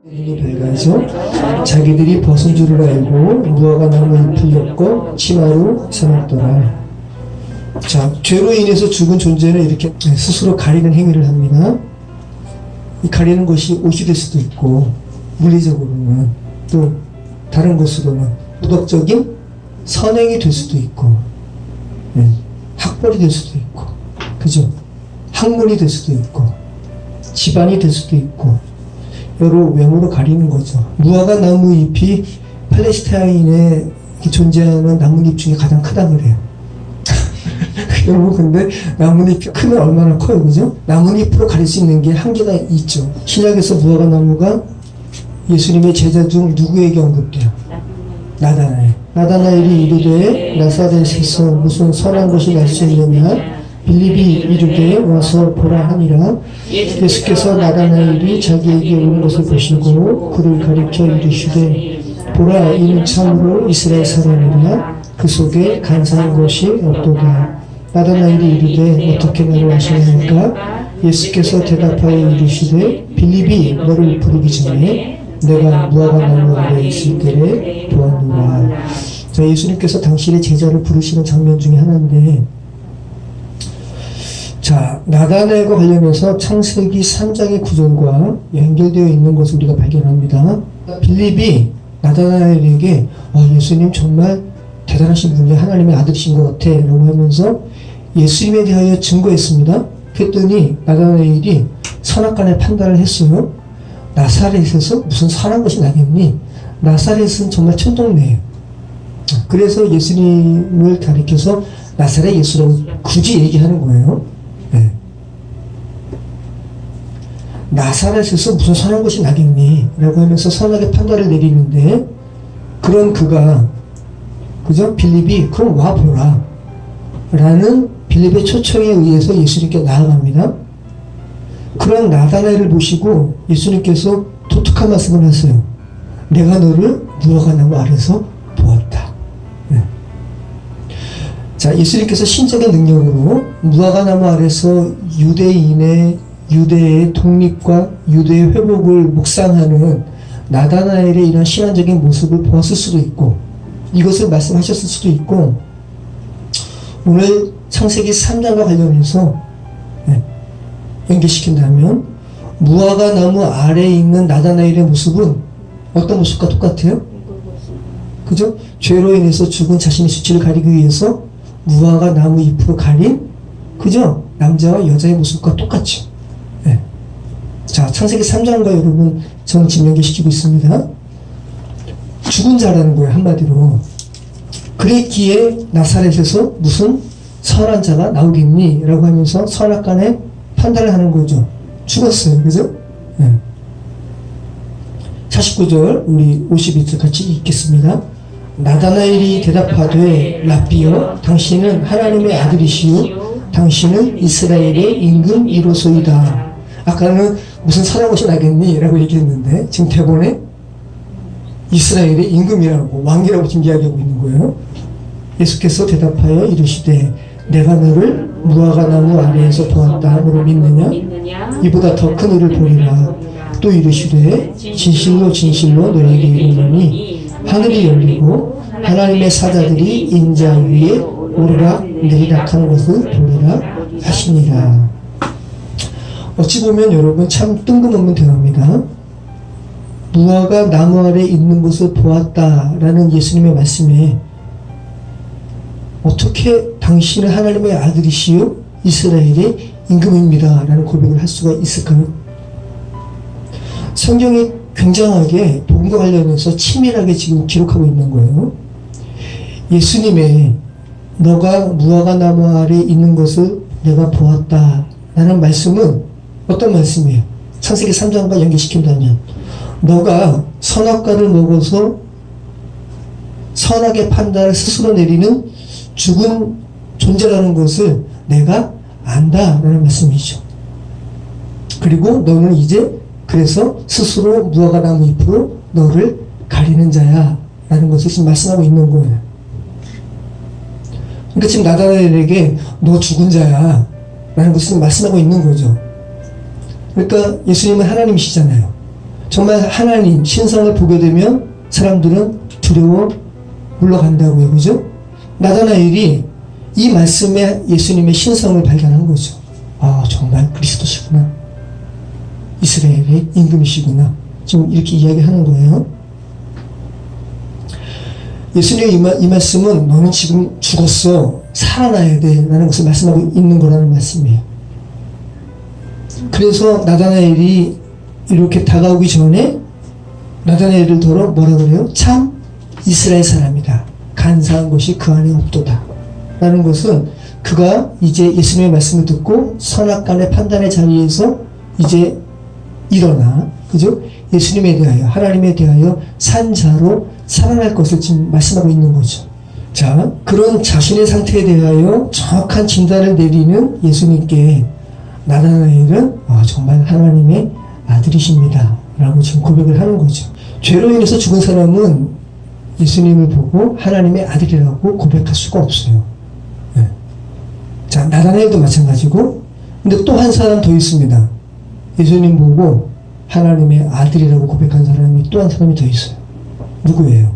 눈이 밝아서 자기들이 벗은 줄을 알고 무화과 나무 잎을 엮고 치마로 삼았더라. 자, 죄로 인해서 죽은 존재는 이렇게 스스로 가리는 행위를 합니다. 이 가리는 것이 옷이 될 수도 있고, 물리적으로는 또 다른 것으로는 도덕적인 선행이 될 수도 있고, 학벌이 될 수도 있고, 그죠? 학문이 될 수도 있고, 집안이 될 수도 있고, 여러 외모로 가리는 거죠. 무화과 나무 잎이 팔레스타인에 존재하는 나뭇잎 중에 가장 크다 그래요. 여러분, 근데 나뭇잎이 크면 얼마나 커요, 그죠? 나뭇잎으로 가릴 수 있는 게 한계가 있죠. 신약에서 무화과 나무가 예수님의 제자 중 누구에게 언급돼요? 나다나엘이 이르되 나사렛에서 무슨 선한 것이 날 수 있느냐? 빌립이 이르되 와서 보라 하니라. 예수께서 나다나엘이 자기에게 오는 것을 보시고 그를 가리켜 이르시되 보라, 이는 참으로 이스라엘 사람이라. 그 속에 간사한 것이 없도다. 나다나엘이 이르되 어떻게 나를 아시나이까? 예수께서 대답하여 이르시되 빌립이 너를 부르기 전에 내가 무화과 나무 아래에 있을 때에 보았노라. 자, 예수님께서 당신의 제자를 부르시는 장면 중에 하나인데, 자, 나다나엘과 관련해서 창세기 3장의 구절과 연결되어 있는 것을 우리가 발견합니다. 빌립이 나다나엘에게 예수님 정말 대단하신 분이 하나님의 아들이신 것 같아 라고 하면서 예수님에 대하여 증거했습니다. 그랬더니 나다나엘이 선악간에 판단을 했어요. 나사렛에서 무슨 선한 것이 나겠니? 나사렛은 정말 천동네예요. 그래서 예수님을 가리켜서 나사렛 예수라고 굳이 얘기하는 거예요. 네. 나사렛에서 무슨 선한 것이 나겠니? 라고 하면서 선하게 판단을 내리는데, 그런 그가, 그죠? 빌립이 그럼 와보라 라는 빌립의 초청에 의해서 예수님께 나아갑니다. 그런 나다나엘을 보시고 예수님께서 독특한 말씀을 하세요. 내가 너를 무화과 나무 아래서 보았다. 네. 자, 예수님께서 신적인 능력으로 무화과 나무 아래서 유대의 독립과 유대의 회복을 묵상하는 나다나엘의 이런 신앙적인 모습을 보았을 수도 있고, 이것을 말씀하셨을 수도 있고, 오늘 창세기 3장과 관련해서 연결시킨다면 무화과 나무 아래에 있는 나다나엘의 모습은 어떤 모습과 똑같아요? 그죠? 죄로 인해서 죽은 자신의 수치를 가리기 위해서 무화과 나무 잎으로 가린, 그죠? 남자와 여자의 모습과 똑같죠. 네. 자, 창세기 3장과 여러분 저는 지금 연결시키고 있습니다. 죽은 자라는 거예요, 한마디로. 그랬기에 나사렛에서 무슨 선한 자가 나오겠니? 라고 하면서 선악간에 판단을 하는 거죠. 죽었어요. 그죠? 네. 49절 우리 52절 같이 읽겠습니다. 나다나엘이 대답하되 라삐여, 당신은 하나님의 아들이시요 당신은 이스라엘의 임금이로소이다. 아까는 무슨 선한 것이 나겠니? 라고 얘기했는데 지금 대본에 이스라엘의 임금이라고, 왕이라고 지금 이야기하고 있는 거예요. 예수께서 대답하여 이르시되 내가 너를 무화과 나무 아래에서 보았다 함으로 믿느냐? 이보다 더 큰 일을 보리라. 또 이르시되 진실로 진실로 너에게 이르노니 하늘이 열리고 하나님의 사자들이 인자 위에 오르락 내리락 하는 것을 보리라 하시니라. 어찌 보면 여러분 참 뜬금없는 대화입니다. 무화과 나무 아래 있는 것을 보았다라는 예수님의 말씀에 어떻게 당신은 하나님의 아들이시요 이스라엘의 임금입니다 라는 고백을 할 수가 있을까요? 성경이 굉장하게 복음과 관련해서 치밀하게 지금 기록하고 있는 거예요. 예수님의 너가 무화과 나무 아래 있는 것을 내가 보았다 라는 말씀은 어떤 말씀이에요? 창세기 3장과 연결시킨다면 너가 선악과를 먹어서 선악의 판단을 스스로 내리는 죽은 존재라는 것을 내가 안다라는 말씀이죠. 그리고 너는 이제 그래서 스스로 무화과 나무 잎으로 너를 가리는 자야 라는 것을 지금 말씀하고 있는 거예요. 그러니까 지금 나다나엘에게 너 죽은 자야 라는 것을 말씀하고 있는 거죠. 그러니까 예수님은 하나님이시잖아요. 정말 하나님 신성을 보게 되면 사람들은 두려워 물러간다고요. 그죠? 나다나엘이 이 말씀에 예수님의 신성을 발견한 거죠. 아, 정말 그리스도시구나. 이스라엘의 임금이시구나. 지금 이렇게 이야기하는 거예요. 예수님의 이 말씀은 너는 지금 죽었어. 살아나야 돼. 라는 것을 말씀하고 있는 거라는 말씀이에요. 그래서 나다나엘이 이렇게 다가오기 전에 나다나엘을 더러 뭐라 그래요? 참 이스라엘 사람이다. 간사한 것이 그 안에 없도다. 라는 것은 그가 이제 예수님의 말씀을 듣고 선악간의 판단의 자리에서 이제 일어나, 그죠? 예수님에 대하여, 하나님에 대하여 산 자로 살아날 것을 지금 말씀하고 있는 거죠. 자, 그런 자신의 상태에 대하여 정확한 진단을 내리는 예수님께 나다나엘은 정말 하나님의 아들이십니다. 라고 지금 고백을 하는 거죠. 죄로 인해서 죽은 사람은 예수님을 보고 하나님의 아들이라고 고백할 수가 없어요. 네. 자, 나다나엘도 마찬가지고, 근데 또 한 사람 더 있습니다. 예수님 보고 하나님의 아들이라고 고백한 사람이 또 한 사람이 더 있어요. 누구예요?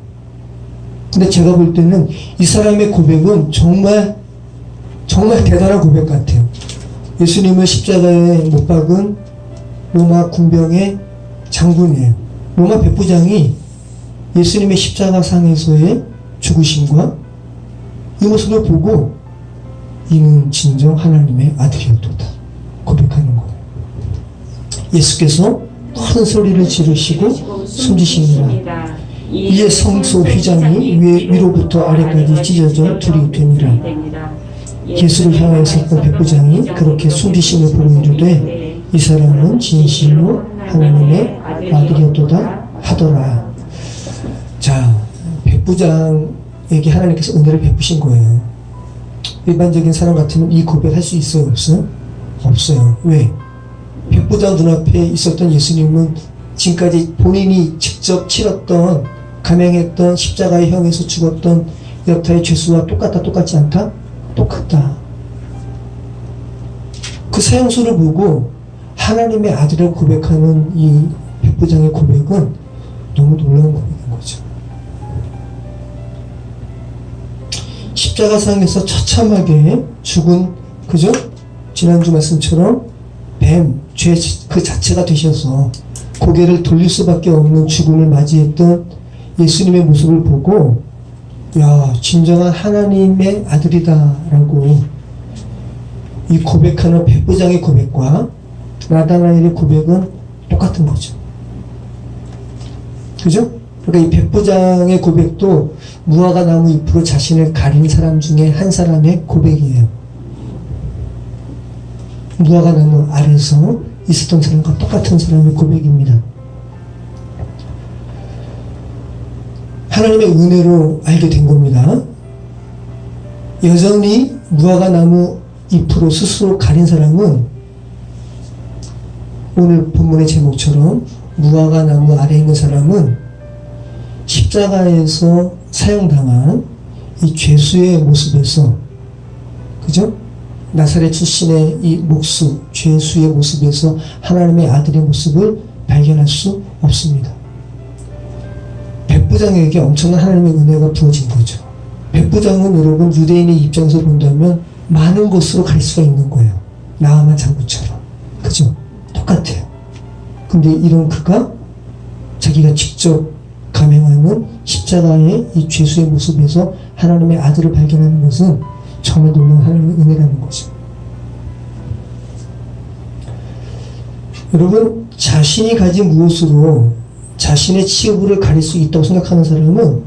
근데 제가 볼 때는 이 사람의 고백은 정말 대단한 고백 같아요. 예수님을 십자가에 못 박은 로마 군병의 장군이에요. 로마 백부장이 예수님의 십자가상에서의 죽으심과 이 모습을 보고 이는 진정 하나님의 아들이었도다 고백하는 거예요. 예수께서 큰 소리를 지르시고 숨지시니라. 이에 성소 휘장이 위로부터 아래까지 찢어져 둘이 되니라. 예수를 향하여 섰던 백부장이 그렇게 숨지심을 보고 이르되 이 사람은 진실로 하나님의 아들이었도다 하더라. 자, 백부장에게 하나님께서 은혜를 베푸신 거예요. 일반적인 사람 같으면 이 고백할 수 있어요? 없어요? 없어요. 왜? 백부장 눈앞에 있었던 예수님은 지금까지 본인이 직접 치렀던, 감행했던 십자가의 형에서 죽었던 여타의 죄수와 똑같지 않다? 똑같다. 그 사형수를 보고 하나님의 아들이라고 고백하는 이 백부장의 고백은 너무 놀라운 고백인 거죠. 십자가상에서 처참하게 죽은, 그죠? 지난주 말씀처럼 뱀, 죄 그 자체가 되셔서 고개를 돌릴 수밖에 없는 죽음을 맞이했던 예수님의 모습을 보고 야, 진정한 하나님의 아들이다 라고 이 고백하는 백부장의 고백과 나다나엘의 고백은 똑같은 거죠. 그죠? 그러니까 이 백부장의 고백도 무화과 나무 잎으로 자신을 가린 사람 중에 한 사람의 고백이에요. 무화과 나무 아래서 있었던 사람과 똑같은 사람의 고백입니다. 하나님의 은혜로 알게 된 겁니다. 여전히 무화과 나무 잎으로 스스로 가린 사람은 오늘 본문의 제목처럼 무화과 나무 아래에 있는 사람은 십자가에서 사형당한 이 죄수의 모습에서, 그죠? 나사렛 출신의 이 목수, 죄수의 모습에서 하나님의 아들의 모습을 발견할 수 없습니다. 백부장에게 엄청난 하나님의 은혜가 부어진 거죠. 백부장은 여러분 유대인의 입장에서 본다면 많은 것으로 갈 수가 있는 거예요. 나아만 장군처럼. 그죠? 똑같아요. 근데 이런 그가 자기가 직접 감행하는 십자가의 이 죄수의 모습에서 하나님의 아들을 발견하는 것은 정말 놀라운 하나님의 은혜라는 거죠. 여러분, 자신이 가진 무엇으로 자신의 치부를 가릴 수 있다고 생각하는 사람은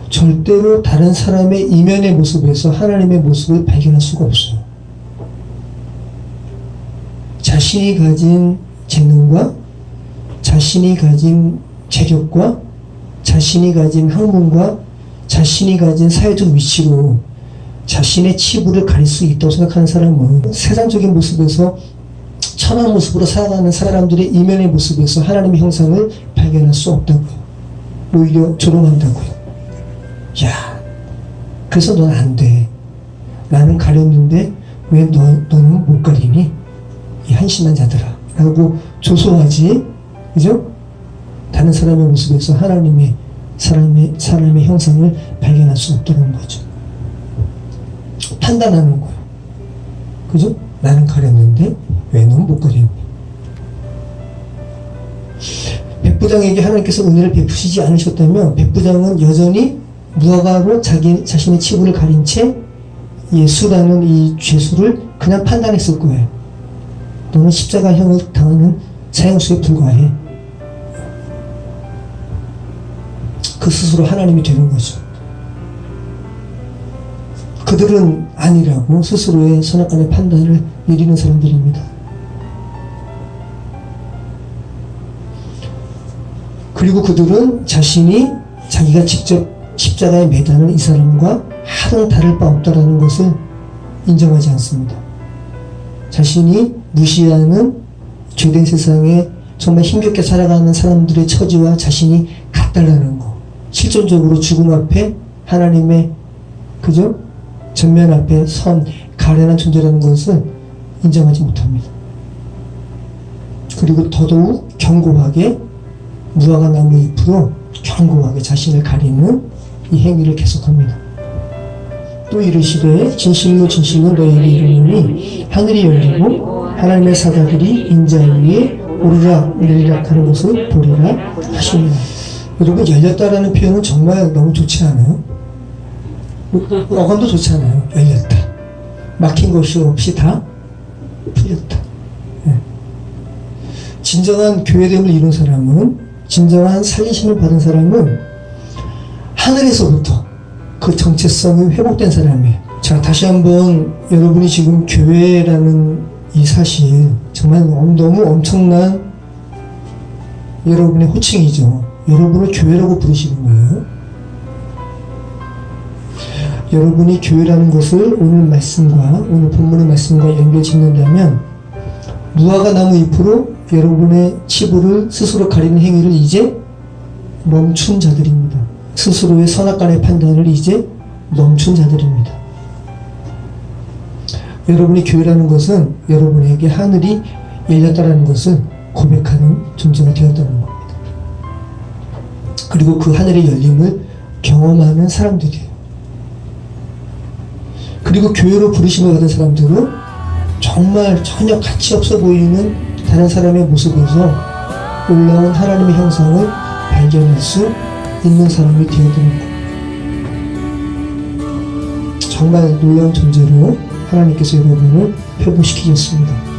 절대로 다른 사람의 이면의 모습에서 하나님의 모습을 발견할 수가 없어요. 자신이 가진 재능과 자신이 가진 재력과 자신이 가진 학문과 자신이 가진 사회적 위치로 자신의 치부를 가릴 수 있다고 생각하는 사람은 세상적인 모습에서 천한 모습으로 살아가는 사람들의 이면의 모습에서 하나님의 형상을 발견할 수 없다고요. 오히려 조롱한다고요. 야, 그래서 넌 안 돼. 나는 가렸는데 왜 너는 못 가리니? 이 한심한 자들아. 라고 조소하지. 그죠? 다른 사람의 모습에서 하나님의 사람의 형상을 발견할 수 없다는 거죠. 판단하는 거예요. 그죠? 나는 가렸는데 왜 넌 못 가렸니? 백부장에게 하나님께서 은혜를 베푸시지 않으셨다면 백부장은 여전히 무화과로 자신의 치부를 가린 채 예수라는 이 죄수를 그냥 판단했을 거예요. 너는 십자가형을 당하는 사형수에 불과해. 그 스스로 하나님이 되는 거죠. 그들은 아니라고 스스로의 선악간의 판단을 내리는 사람들입니다. 그리고 그들은 자기가 직접 십자가에 매다는 이 사람과 하등 다를 바 없다라는 것을 인정하지 않습니다. 자신이 무시하는 죄된 세상에 정말 힘겹게 살아가는 사람들의 처지와 자신이 같다라는 거. 실존적으로 죽음 앞에 하나님의 그죠? 전면 앞에 선 가련한 존재라는 것을 인정하지 못합니다. 그리고 더더욱 견고하게 무화과 나무 잎으로 견고하게 자신을 가리는 이 행위를 계속합니다. 또 이르시되 진실로 진실로 너희에게 이르노니 하늘이 열리고 하나님의 사자들이 인자 위에 오르락 내리락 하는 것을 보리라 하시니라. 여러분, 열렸다라는 표현은 정말 너무 좋지 않아요? 어감도 좋지 않아요? 열렸다. 막힌 것이 없이 다 풀렸다. 네. 진정한 교회됨을 이룬 사람은, 진정한 살리심을 받은 사람은 하늘에서부터 그 정체성이 회복된 사람이에요. 자, 다시 한번 여러분이 지금 교회라는 이 사실, 정말 너무 엄청난 여러분의 호칭이죠. 여러분을 교회라고 부르시는 거예요. 여러분이 교회라는 것을 오늘 말씀과 오늘 본문의 말씀과 연결 짓는다면 무화과 나무 잎으로 여러분의 치부를 스스로 가리는 행위를 이제 멈춘 자들입니다. 스스로의 선악간의 판단을 이제 멈춘 자들입니다. 여러분이 교회라는 것은 여러분에게 하늘이 열렸다는 것을 고백하는 존재가 되었다는 겁니다. 그리고 그 하늘의 열림을 경험하는 사람들이에요. 그리고 교회로 부르심을 받은 사람들은 정말 전혀 가치 없어 보이는 다른 사람의 모습에서 올라온 하나님의 형상을 발견할 수 있는 사람이 되어드는 것. 정말 놀라운 존재로 하나님께서 여러분을 회복시키셨습니다.